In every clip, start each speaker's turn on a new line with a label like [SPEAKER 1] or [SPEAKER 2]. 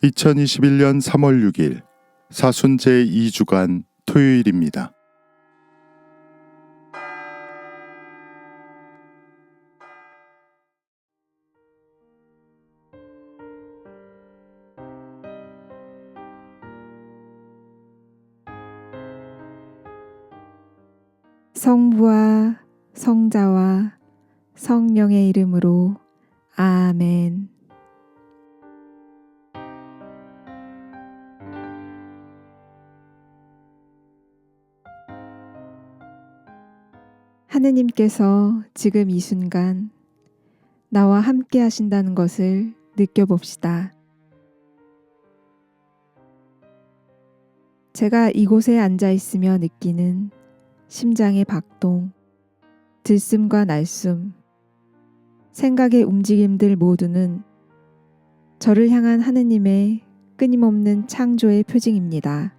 [SPEAKER 1] 2021년 3월 6일 사순 제2주간 토요일입니다.
[SPEAKER 2] 성부와 성자와 성령의 이름으로 아멘. 하느님께서 지금 이 순간 나와 함께 하신다는 것을 느껴봅시다. 제가 이곳에 앉아 있으며 느끼는 심장의 박동, 들숨과 날숨, 생각의 움직임들 모두는 저를 향한 하느님의 끊임없는 창조의 표징입니다.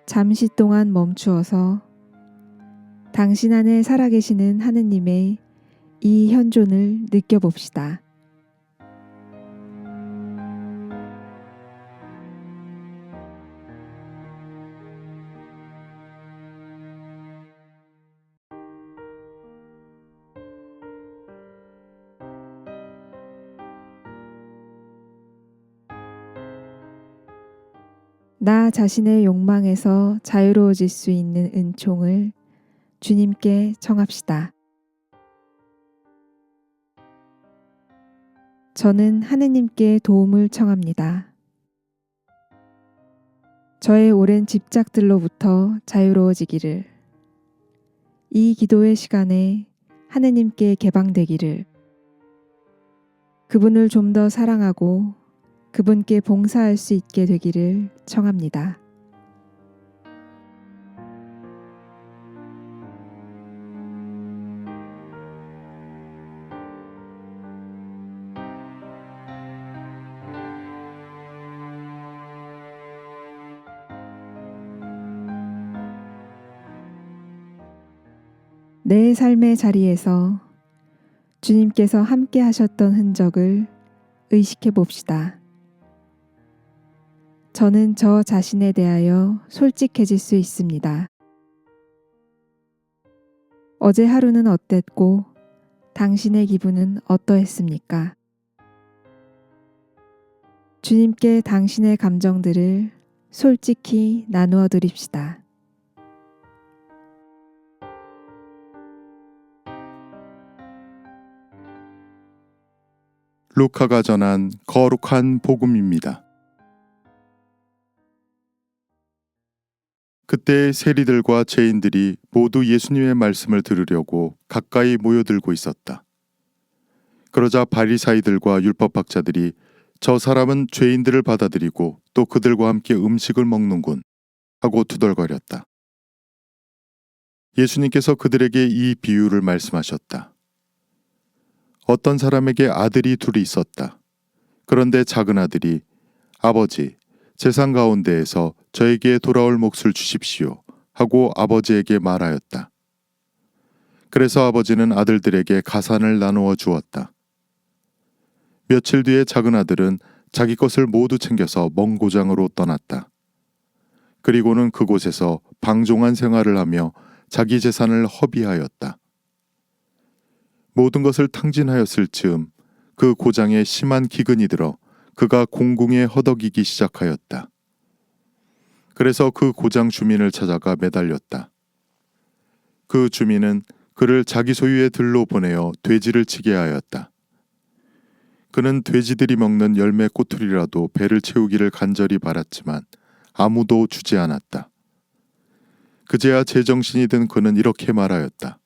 [SPEAKER 2] 잠시 동안 멈추어서 당신 안에 살아계시는 하느님의 이 현존을 느껴봅시다. 나 자신의 욕망에서 자유로워질 수 있는 은총을 주님께 청합시다. 저는 하느님께 도움을 청합니다. 저의 오랜 집착들로부터 자유로워지기를, 이 기도의 시간에 하느님께 개방되기를, 그분을 좀 더 사랑하고 그분께 봉사할 수 있게 되기를 청합니다. 내 삶의 자리에서 주님께서 함께 하셨던 흔적을 의식해 봅시다. 저는 저 자신에 대하여 솔직해질 수 있습니다. 어제 하루는 어땠고 당신의 기분은 어떠했습니까? 주님께 당신의 감정들을 솔직히 나누어 드립시다.
[SPEAKER 1] 루카가 전한 거룩한 복음입니다. 그때 세리들과 죄인들이 모두 예수님의 말씀을 들으려고 가까이 모여들고 있었다. 그러자 바리사이들과 율법학자들이 저 사람은 죄인들을 받아들이고 또 그들과 함께 음식을 먹는군 하고 투덜거렸다. 예수님께서 그들에게 이 비유를 말씀하셨다. 어떤 사람에게 아들이 둘이 있었다. 그런데 작은 아들이 아버지, 재산 가운데에서 저에게 돌아올 몫을 주십시오 하고 아버지에게 말하였다. 그래서 아버지는 아들들에게 가산을 나누어 주었다. 며칠 뒤에 작은 아들은 자기 것을 모두 챙겨서 먼 고장으로 떠났다. 그리고는 그곳에서 방종한 생활을 하며 자기 재산을 허비하였다. 모든 것을 탕진하였을 즈음 그 고장에 심한 기근이 들어 그가 공궁에 허덕이기 시작하였다. 그래서 그 고장 주민을 찾아가 매달렸다. 그 주민은 그를 자기 소유의 들로 보내어 돼지를 치게 하였다. 그는 돼지들이 먹는 열매 꼬투리라도 배를 채우기를 간절히 바랐지만 아무도 주지 않았다. 그제야 제정신이 든 그는 이렇게 말하였다.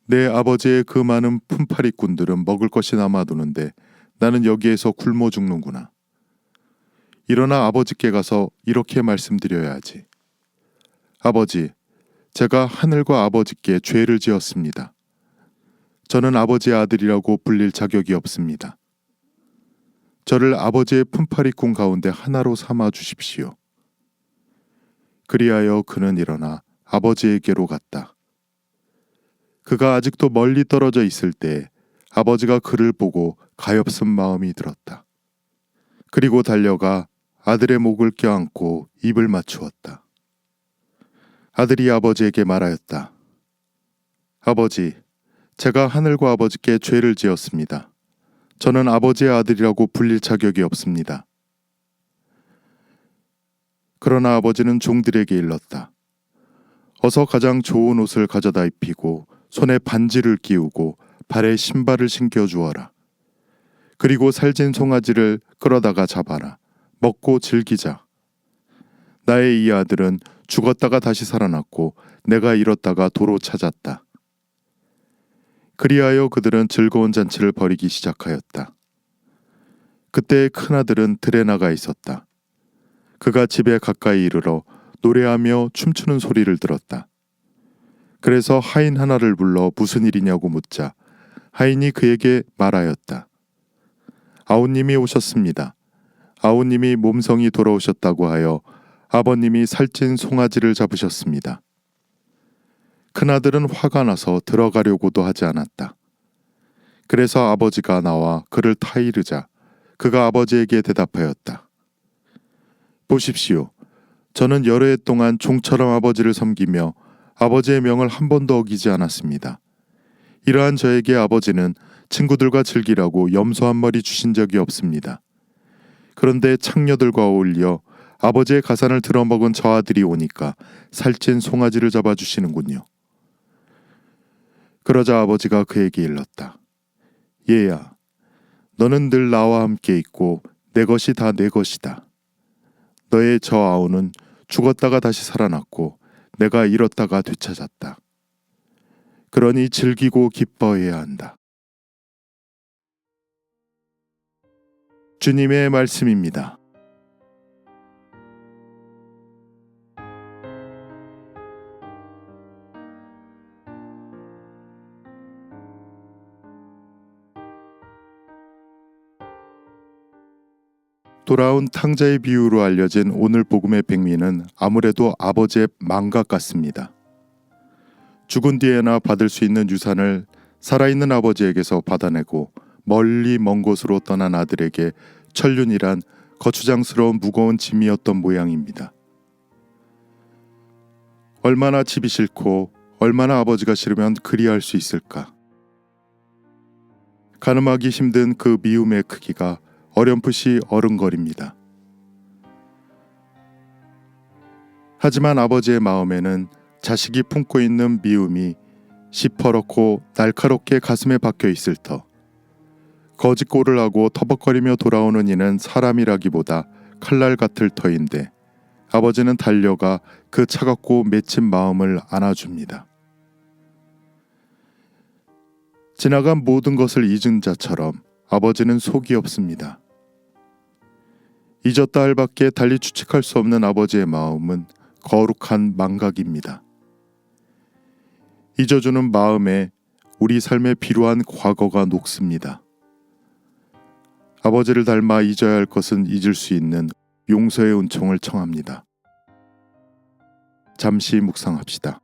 [SPEAKER 1] 내 아버지의 그 많은 품팔이꾼들은 먹을 것이 남아도는데 나는 여기에서 굶어 죽는구나. 일어나 아버지께 가서 이렇게 말씀드려야지. 아버지, 제가 하늘과 아버지께 죄를 지었습니다. 저는 아버지의 아들이라고 불릴 자격이 없습니다. 저를 아버지의 품팔이꾼 가운데 하나로 삼아 주십시오. 그리하여 그는 일어나 아버지에게로 갔다. 그가 아직도 멀리 떨어져 있을 때 아버지가 그를 보고 가엾은 마음이 들었다. 그리고 달려가 아들의 목을 껴안고 입을 맞추었다. 아들이 아버지에게 말하였다. 아버지, 제가 하늘과 아버지께 죄를 지었습니다. 저는 아버지의 아들이라고 불릴 자격이 없습니다. 그러나 아버지는 종들에게 일렀다. 어서 가장 좋은 옷을 가져다 입히고 손에 반지를 끼우고 발에 신발을 신겨 주어라. 그리고 살찐 송아지를 끌어다가 잡아라. 먹고 즐기자. 나의 이 아들은 죽었다가 다시 살아났고 내가 잃었다가 도로 찾았다. 그리하여 그들은 즐거운 잔치를 벌이기 시작하였다. 그때 큰아들은 들에 나가 있었다. 그가 집에 가까이 이르러 노래하며 춤추는 소리를 들었다. 그래서 하인 하나를 불러 무슨 일이냐고 묻자 하인이 그에게 말하였다. 아우님이 오셨습니다. 아우님이 몸성이 돌아오셨다고 하여 아버님이 살찐 송아지를 잡으셨습니다. 큰아들은 화가 나서 들어가려고도 하지 않았다. 그래서 아버지가 나와 그를 타이르자 그가 아버지에게 대답하였다. 보십시오. 저는 여러 해 동안 종처럼 아버지를 섬기며 아버지의 명을 한 번도 어기지 않았습니다. 이러한 저에게 아버지는 친구들과 즐기라고 염소 한 마리 주신 적이 없습니다. 그런데 창녀들과 어울려 아버지의 가산을 들어먹은 저 아들이 오니까 살찐 송아지를 잡아주시는군요. 그러자 아버지가 그에게 일렀다. 얘야, 너는 늘 나와 함께 있고 내 것이 다 내 것이다. 너의 저 아우는 죽었다가 다시 살아났고 내가 잃었다가 되찾았다. 그러니 즐기고 기뻐해야 한다. 주님의 말씀입니다. 돌아온 탕자의 비유로 알려진 오늘 복음의 백미는 아무래도 아버지의 망각 같습니다. 죽은 뒤에나 받을 수 있는 유산을 살아있는 아버지에게서 받아내고 멀리 먼 곳으로 떠난 아들에게 천륜이란 거추장스러운 무거운 짐이었던 모양입니다. 얼마나 집이 싫고 얼마나 아버지가 싫으면 그리할 수 있을까? 가늠하기 힘든 그 미움의 크기가 어렴풋이 어른거립니다. 하지만 아버지의 마음에는 자식이 품고 있는 미움이 시퍼렇고 날카롭게 가슴에 박혀 있을 터. 거짓골을 하고 터벅거리며 돌아오는 이는 사람이라기보다 칼날 같을 터인데 아버지는 달려가 그 차갑고 맺힌 마음을 안아줍니다. 지나간 모든 것을 잊은 자처럼 아버지는 속이 없습니다. 잊었다 할 밖에 달리 추측할 수 없는 아버지의 마음은 거룩한 망각입니다. 잊어주는 마음에 우리 삶에 필요한 과거가 녹습니다. 아버지를 닮아 잊어야 할 것은 잊을 수 있는 용서의 은총을 청합니다. 잠시 묵상합시다.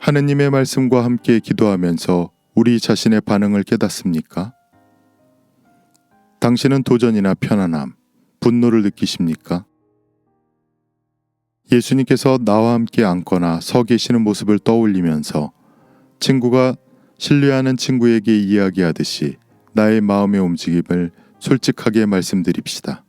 [SPEAKER 1] 하느님의 말씀과 함께 기도하면서 우리 자신의 반응을 깨닫습니까? 당신은 도전이나 편안함, 분노를 느끼십니까? 예수님께서 나와 함께 앉거나 서 계시는 모습을 떠올리면서 친구가 신뢰하는 친구에게 이야기하듯이 나의 마음의 움직임을 솔직하게 말씀드립시다.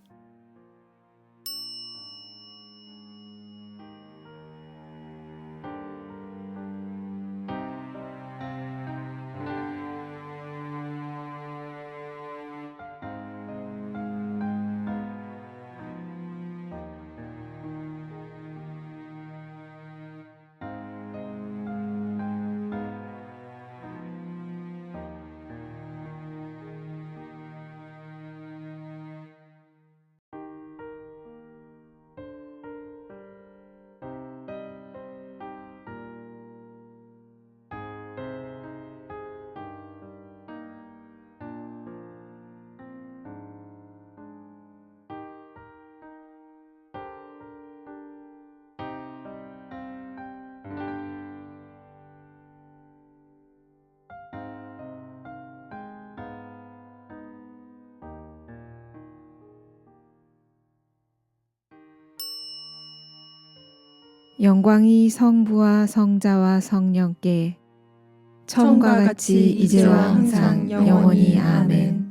[SPEAKER 2] 영광이 성부와 성자와 성령께 처음과 같이 이제와 항상 영원히 아멘.